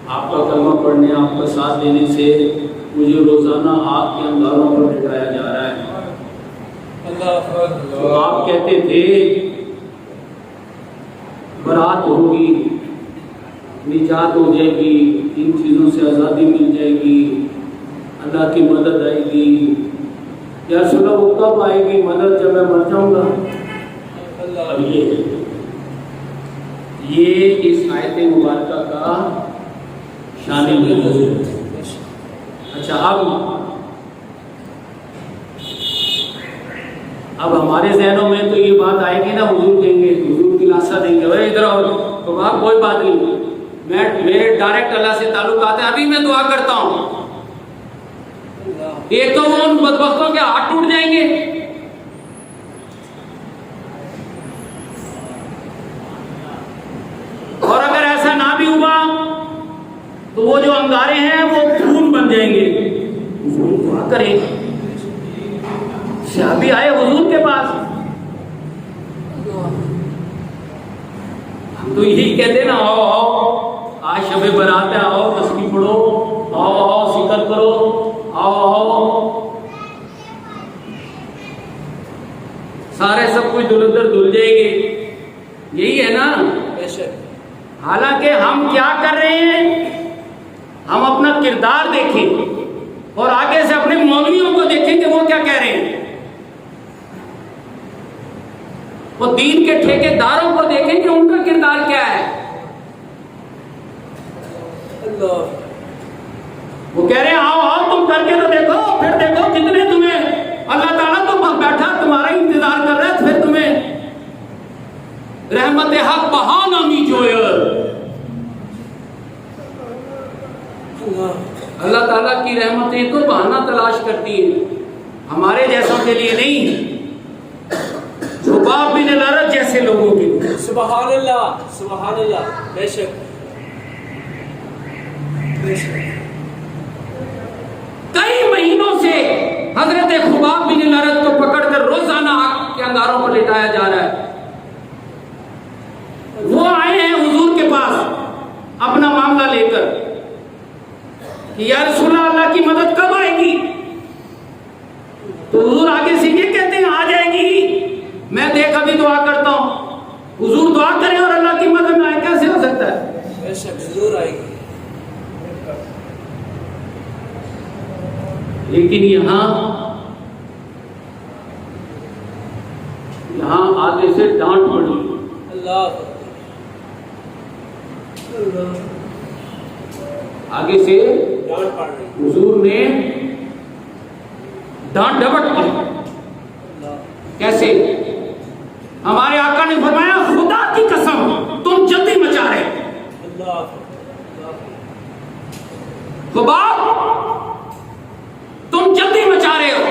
A: آپ کا کلمہ پڑھنے، آپ کا ساتھ دینے سے مجھے روزانہ آگ کے انگاروں پر لٹایا جا رہا ہے. تو آپ کہتے تھے برات ہوگی، نجات ہو جائے گی، ان چیزوں سے آزادی مل جائے گی، اللہ کی مدد آئے گی. یا رسول اللہ وہ کب آئے گی مدد؟ جب میں مر جاؤں گا. اب یہ اس آیت مبارکہ کا شان نزول. اچھا اب ہمارے ذہنوں میں تو یہ بات آئے گی نا، حضور کہیں گے، حضور دلاسا دیں گے، اے ادھر آؤ. تو آپ کوئی بات نہیں، میرے ڈائریکٹ اللہ سے تعلقات ہیں، ابھی میں دعا کرتا ہوں. ایک تو وہ ان بدبختوں کے ہاتھ ٹوٹ جائیں گے، اور اگر ایسا نہ بھی ہوا تو وہ جو انگارے ہیں وہ خون بن جائیں گے. دعا کریں. صحابی آئے حضور کے پاس، ہم تو یہی کہتے نا، آؤ آؤ آج شب برات ہے، آؤ تسبیح پڑھو، آؤ آؤ ذکر کرو، آؤ آؤ. سارے سب کچھ دل ادھر دھل جائے گے. یہی ہے نا.
B: بے شک.
A: حالانکہ ہم کیا کر رہے ہیں؟ ہم اپنا کردار دیکھیں اور آگے سے اپنے مولویوں کو دیکھیں کہ وہ کیا کہہ رہے ہیں، وہ دین کے ٹھیکیداروں کو دیکھیں کہ ان کا کردار کیا ہے۔
B: اللہ
A: وہ کہہ رہے ہیں آؤ آؤ تم کر کے تو دیکھو، پھر دیکھو کتنے تمہیں اللہ تعالیٰ تو بیٹھا تمہارا انتظار کر رہا ہے، پھر تمہیں رحمت حق بہانہ می جوئر۔ اللہ تعالیٰ کی رحمتیں تو بہانہ تلاش کرتی ہیں، ہمارے جیسوں کے لیے نہیں، خباب بن الارت جیسے لوگوں کے لیے۔
B: سبحان اللہ سبحان اللہ، بے شک بے شک۔
A: کئی مہینوں سے حضرت خباب بن الارت کو پکڑ کر روزانہ آگ کے انگاروں پر لٹایا جا رہا ہے۔ وہ آئے ہیں حضور کے پاس اپنا معاملہ لے کر کہ یا رسول اللہ کی مدد کب آئے گی؟ تو حضور آگے سے یہ کہتے ہیں آ جائے گی، میں دیکھ ابھی دعا کرتا ہوں۔ حضور دعا کریں اور اللہ کی مدد میں آئے، کیسے ہو سکتا ہے؟
B: بے شک ضرور آئے گی۔
A: لیکن یہاں آگے سے ڈانٹ پڑی۔
B: اللہ
A: آگے سے
B: ڈانٹ پڑ رہی۔
A: حضور نے ڈانٹ ڈپٹ کی۔ کیسے؟ ہمارے آقا نے فرمایا خدا کی قسم تم جلدی مچا رہے۔
B: اللہ
A: خباب تم جلدی مچا رہے ہو،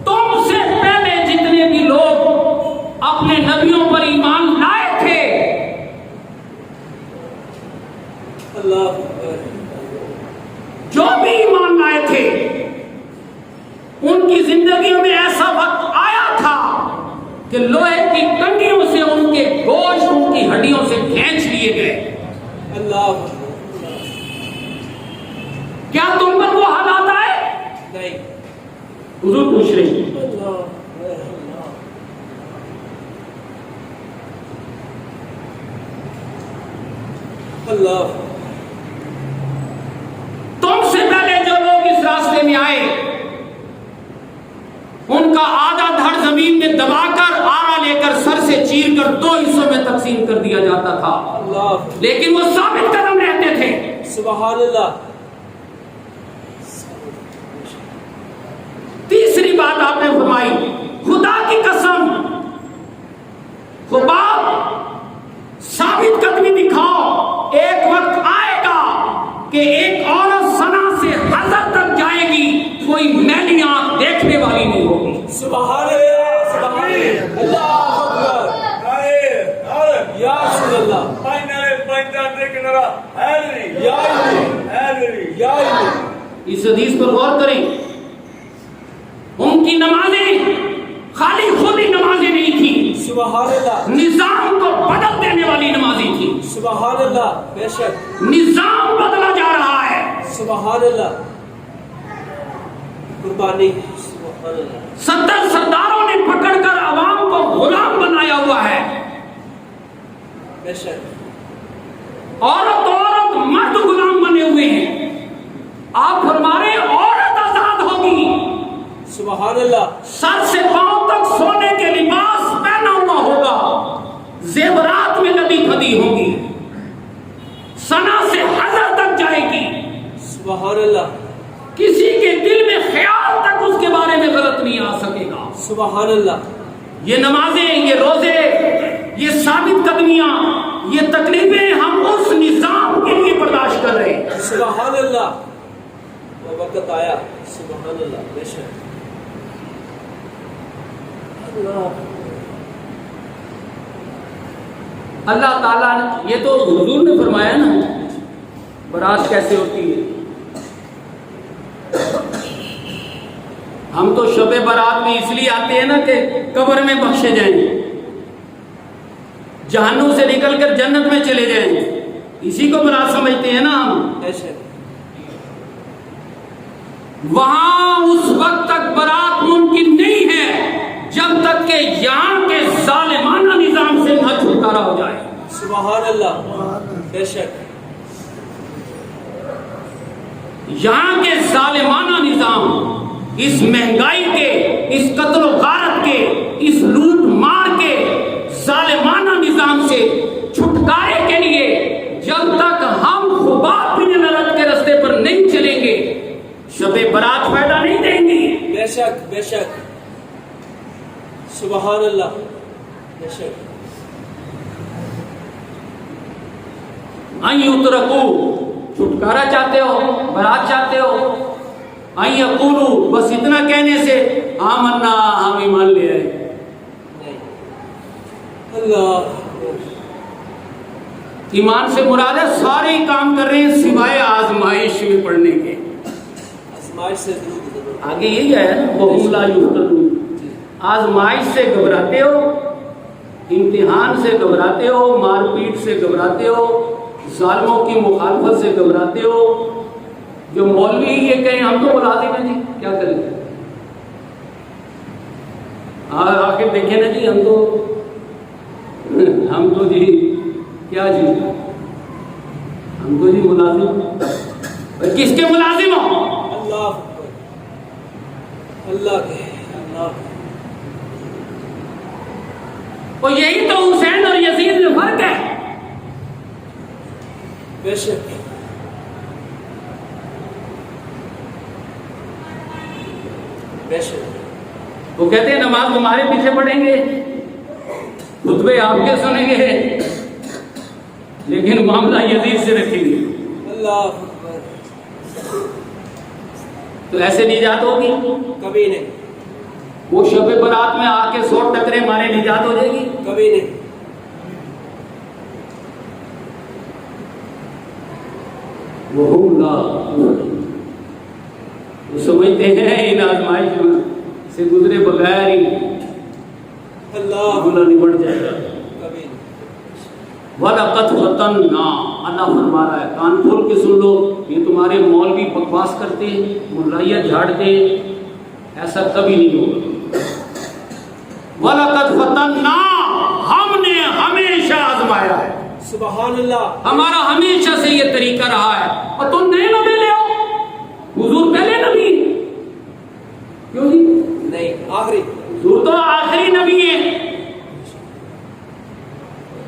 A: تم سے پہلے جتنے بھی لوگ اپنے نبیوں پر ایمان لائے تھے،
B: اللہ
A: جو بھی ایمان لائے تھے، ان کی زندگیوں میں ایسا وقت آیا تھا کہ لوہے کی کنڈیوں سے ان کے گوشت ان کی ہڈیوں سے کھینچ لیے گئے۔
B: اللہ
A: کیا تم پر وہ حالات آئے؟
B: نہیں۔
A: حضور پوچھ رہے ہیں۔
B: اللہ
A: تم سے پہلے جو لوگ اس راستے میں آئے ان کا آدھا دھڑ زمین میں دبا کر آرا لے کر سر سے چیر کر 2 حصوں میں تقسیم کر دیا جاتا تھا،
B: اللہ
A: لیکن وہ ثابت قدم رہتے تھے۔
B: سبحان اللہ۔
A: تیسری بات آپ نے فرمائی خدا کی قسم خباب ثابت قدمی دکھاؤ، ایک وقت آئے گا کہ ایک عورت سنا سے حضر تک جائے گی، کوئی میلی آنکھ دیکھنے والی نہیں ہوگی۔
B: سبحان اللہ سبحان اللہ اکبر یا رسول اللہ یا
A: اس حدیث پر غور کریں، ان کی نمازیں خالی خود ہی نمازیں نہیں تھی،
B: سبحان اللہ
A: نظام کو بدل دینے والی نمازیں تھی۔
B: سبحان اللہ، بے شک
A: نظام بدلا جا رہا ہے۔
B: سبحان اللہ، قربانی سبحان اللہ۔
A: 70 سرداروں نے پکڑ کر عوام کو غلام بنایا ہوا ہے،
B: بے شک
A: عورت مرد غلام بنے ہوئے ہیں۔ آپ فرما رہے ہیں عورت آزاد ہوگی،
B: سبحان اللہ،
A: سر سے پاؤں تک سونے کے لباس پہنا ہوا ہوگا، زیورات میں لدی پھدی ہوگی، سنا سے حضر تک جائے گی،
B: سبحان اللہ،
A: کسی کے دل میں خیال تک اس کے بارے میں غلط نہیں آ سکے گا۔
B: سبحان اللہ،
A: یہ نمازیں، یہ روزے، یہ ثابت قدمیاں، یہ تکلیفیں ہم اس نظام کے لیے برداشت کر رہے ہیں۔
B: سبحان اللہ، وہ وقت آیا، سبحان اللہ، بے شک
A: اللہ تعالیٰ نے، یہ تو حضور نے فرمایا نا برات کیسے ہوتی ہے۔ ہم تو شب برات میں اس لیے آتے ہیں نا کہ قبر میں بخشے جائیں، جہنم سے نکل کر جنت میں چلے جائیں، اسی کو برات سمجھتے ہیں نا ہم۔
B: بے شک
A: وہاں اس وقت تک برات ممکن نہیں ہے جب تک کہ یہاں کے ظالمانہ نظام سے نہ چھٹکارا ہو جائے۔
B: سبحان اللہ، بے شک
A: یہاں کے ظالمانہ نظام اس مہنگائی کے، اس قتل و غارت کے، اس لوٹ مار کے ظالمانہ نظام سے چھٹکارے کے لیے جب تک ہم خباب بن نرد کے راستے پر نہیں چلیں گے شب برات فائدہ نہیں دیں گی۔
B: بے شک بے شک، سبحان اللہ، بے شک۔
A: این اترکو، چھٹکارا چاہتے ہو، برات چاہتے ہو، این یقولو، بس اتنا کہنے سے آمنا، ہم ایمان لے آئے۔
B: اللہ،
A: ایمان سے مراد ہے سارے ہی کام کر رہے ہیں سوائے آزمائش میں پڑھنے کے۔
B: آزمائش سے ضرور
A: آگے یہی ہے نا، وَهُمْ لَا يُفْتَنُونَ، آزمائش سے گھبراتے ہو، امتحان سے گھبراتے ہو، مار پیٹ سے گھبراتے ہو، ظالموں کی مخالفت سے گھبراتے ہو۔ جو مولوی یہ کہیں ہم تو ملازم ہیں جی، کیا کریں گے؟ آخر دیکھیں نا جی، ہم تو جی کیا جی، ہم تو جی ملازم، کس کے ملازم ہو؟
B: اللہ اللہ کے، اللہ۔
A: اور یہی تو حسین اور یزید میں فرق ہے۔
B: بے شک بے شک۔
A: وہ کہتے ہیں نماز تمہارے پیچھے پڑھیں گے، خطبے آپ کے سنیں گے، لیکن معاملہ یزید سے رکھیں گے۔
B: اللہ اکبر۔
A: تو ایسے نجات ہوگی؟
B: کبھی نہیں،
A: وہ شب برات میں آ کے 100 ٹکرے مارے نجات ہو جائے گی؟
B: کبھی نہیں۔
A: وَهُمْ لَا يُفْتَنُونَ، وہ سمجھتے ہیں ان آزمائش سے گزرے بغیر ہی
B: اللہ
A: معاملہ نبٹ جائے گا۔
B: کبھی نہیں۔
A: وَلَقَدْ فَتَنَّا، اللہ فرما رہا ہے، کان کھول کے سن لو، یہ تمہارے مولوی بکواس کرتے ہیں، ملائیت جھاڑتے ہیں، ایسا کبھی نہیں ہوگا۔ وَلَقَدْ فَتَنَّا، ہم نے ہمیشہ آزمایا ہے،
B: سبحان اللہ۔
A: ہمارا ہمیشہ سے یہ طریقہ رہا ہے۔ اور تم نئے نبی لے آؤ، حضور پہلے نبی کیوں جی؟
B: نہیں، آخری۔
A: حضور تو آخری نبی ہے۔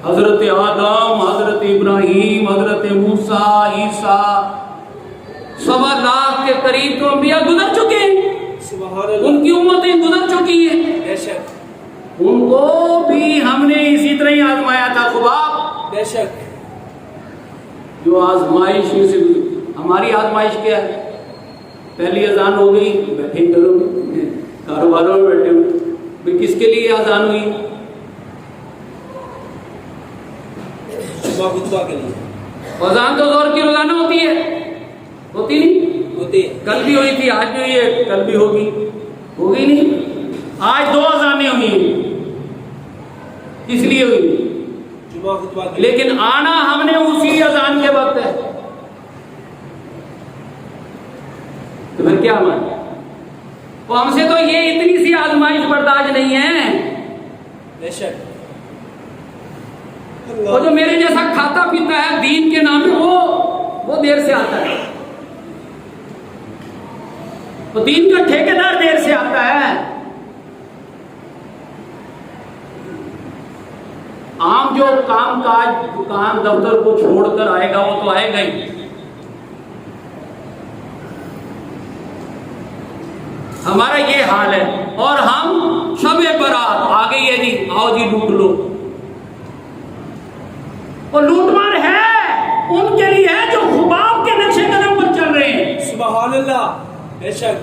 A: حضرت آدم، حضرت ابراہیم، حضرت موسیٰ، عیسیٰ، 1.25 لاکھ کے قریب تو انبیاء گزر چکے ہیں،
B: سبحان اللہ۔
A: ان کی امتیں گزر چکی ہیں،
B: بے شک
A: ان کو بھی ہم نے اسی طرح ہی آزمایا تھا۔ خباب
B: بے شک۔
A: جو آزمائش میں سے ہماری آزمائش کیا ہے؟ پہلی اذان ہو گئی، بیٹھے کرو کاروباروں میں بیٹھے ہوئے، کس کے لیے اذان ہوئی؟
B: صبح خطبہ کے لیے۔
A: اذان تو زور کی روزانہ ہوتی ہے، ہوتی نہیں؟
B: ہوتی ہے۔
A: کل بھی ہوئی تھی، آج بھی ہوئی ہے، کل بھی ہوگی، ہوگی نہیں؟ آج 2 اذانیں ہوئی ہیں، کس لیے ہوئی؟
B: جمعہ خطبہ کے لیے۔
A: لیکن آنا ہم نے اسی اذان کے وقت ہے، تو پھر کیا مانا؟ وہ ہم سے تو یہ اتنی سی آزمائش برداشت نہیں ہے۔
B: بے شک۔
A: وہ جو میرے جیسا کھاتا پیتا ہے دین کے نام میں، وہ دیر سے آتا ہے، وہ دین کا ٹھیکیدار دیر سے آتا ہے۔ عام جو کام کاج دکان دفتر کو چھوڑ کر آئے گا وہ تو آئے گا ہی۔ ہمارا یہ حال ہے، اور ہم شب برات آ گئی ہے جی، آؤ جی لوٹ لو۔ اور لوٹ مار ہے ان کے لیے ہے جو خباب کے نقشے قدم پر چل رہے ہیں،
B: سبحان اللہ، بے شک،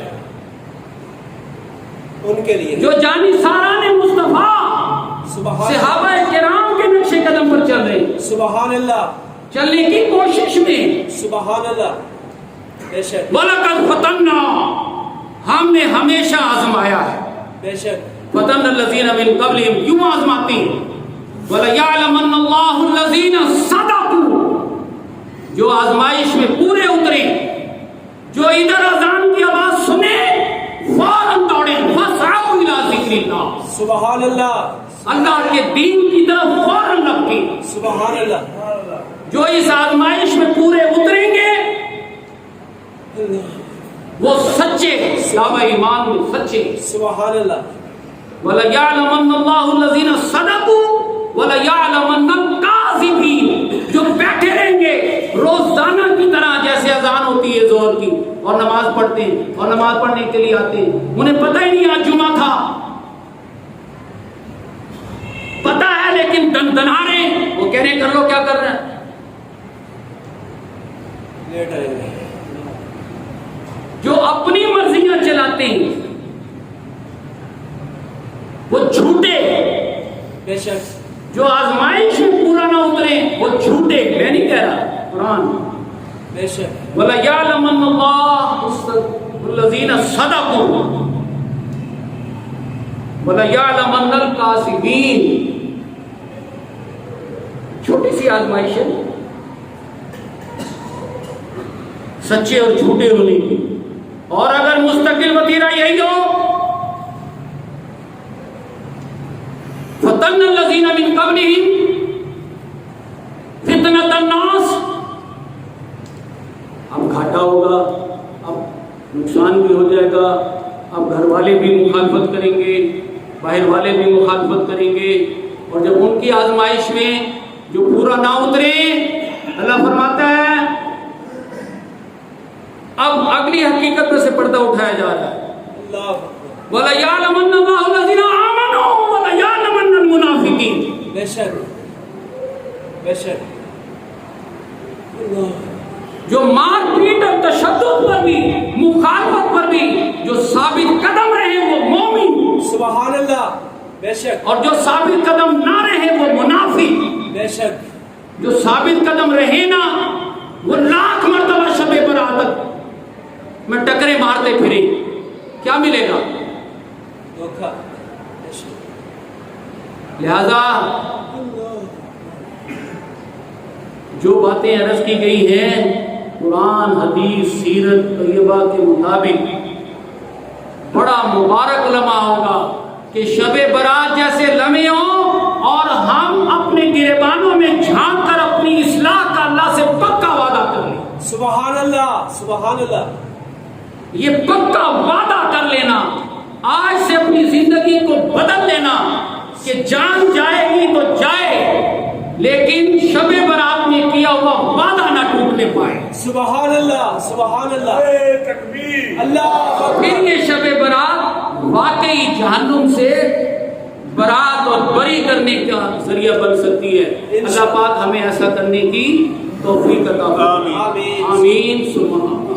B: ان کے لیے
A: جو جانی ساران مصطفیٰ
B: سبحان
A: صحابہ کرام کے نقشے قدم پر چل رہے ہیں،
B: سبحان اللہ،
A: چلنے کی کوشش میں۔
B: سبحان اللہ، بے شک،
A: وَلَقَدْ فَتَنَّا، ہم نے ہمیشہ آزمایا ہے۔
B: بے شک،
A: فَتَنَّا الَّذِينَ مِن قَبْلِهِمْ، کیوں آزماتے ہیں؟ وَلَيَعْلَمَنَّ اللَّهُ الَّذِينَ صَدَقُوا، جو آزمائش میں پورے اترے، جو ادھر اذان کی آواز سنے فوراً دوڑے، فَاسْعَوْا إِلَىٰ ذِكْرِ اللَّهِ،
B: سبحان اللہ،
A: اللہ کے دین کی طرف فوراً لپکے۔
B: سبحان اللہ،
A: جو اس آزمائش میں پورے اتریں گے وہ سچے دعوی ایمان میں سچے.
B: سبحان اللہ.
A: وَلَيَعْلَمَنَّ اللَّهُ الَّذِينَ صَدَقُوا وَلَيَعْلَمَنَّ الْكَاذِبِينَ. جو بیٹھے رہیں گے روزانہ کی طرح، جیسے اذان ہوتی ہے ظہر کی اور نماز پڑھتے ہیں اور نماز پڑھنے کے لیے آتے ہیں، انہیں پتہ ہی نہیں آج جمعہ تھا، پتہ ہے لیکن دندنا رہے ہیں. وہ کہہ رہے ہیں کر لو، کیا کر رہے ہیں؟
B: لیٹ آئے گا.
A: جو اپنی مرضیاں چلاتے ہیں وہ جھوٹے.
B: بے شک.
A: جو آزمائش میں پورا نہ اترے وہ جھوٹے. میں نہیں کہہ رہا، قرآن.
B: بے شک.
A: وَلَيَعْلَمَنَّ اللَّهُ الَّذِينَ صَدَقُوا وَلَيَعْلَمَنَّ الْكَاذِبِينَ. چھوٹی سی آزمائش ہے، سچے اور جھوٹے ہونے کی. اور اگر مستقل وتیرہ یہی ہو، فَتَنَّ الَّذِينَ مِن قَبْلِهِمْ فِتْنَةَ النَّاسِ. اب گھاٹا ہوگا، اب نقصان بھی ہو جائے گا، اب گھر والے بھی مخالفت کریں گے، باہر والے بھی مخالفت کریں گے. اور جب ان کی آزمائش میں جو پورا نہ اترے، اللہ فرماتا ہے اب اگلی حقیقت میں سے پردہ اٹھایا جا رہا ہے.
B: اللہ اکبر.
A: وَلَيَعْلَمَنَّ اللَّهُ الَّذِينَ آمَنُوا وَلَيَعْلَمَنَّ الْمُنَافِقِينَ.
B: بے شک. بے شک. اللہ.
A: جو مار پیٹ اور تشدد پر بھی، مخالفت پر بھی جو ثابت قدم رہے وہ مومن.
B: سبحان اللہ. بے شک.
A: اور جو ثابت قدم نہ رہے وہ منافق.
B: بے شک.
A: جو ثابت قدم رہے نا وہ لاکھ مرتبہ شب برات میں ٹکرے مارتے پھرے، کیا ملے گا؟
B: دھوکہ. بے شک.
A: لہذا جو باتیں عرض کی گئی ہیں قرآن، حدیث، سیرت طیبہ کے مطابق، بڑا مبارک لمحہ ہوگا کہ شب برات جیسے لمحے ہوں اور ہم اپنے گریبانوں میں جھانک کر اپنی اصلاح کا اللہ سے پکا وعدہ کر لیں.
B: سبحان اللہ. سبحان اللہ.
A: یہ پکا وعدہ کر لینا، آج سے اپنی زندگی کو بدل لینا کہ جان جائے گی تو جائے لیکن شب برات میں کیا ہوا وعدہ نہ ٹوٹنے پائے.
B: سبحان اللہ. سبحان اللہ. تکبیر. اللہ.
A: پھر یہ شب برات واقعی جہنم سے برات اور بری کرنے کا ذریعہ بن سکتی ہے. اللہ پاک ہمیں ایسا کرنے کی توفیق عطا فرمائے. آمین. آمین.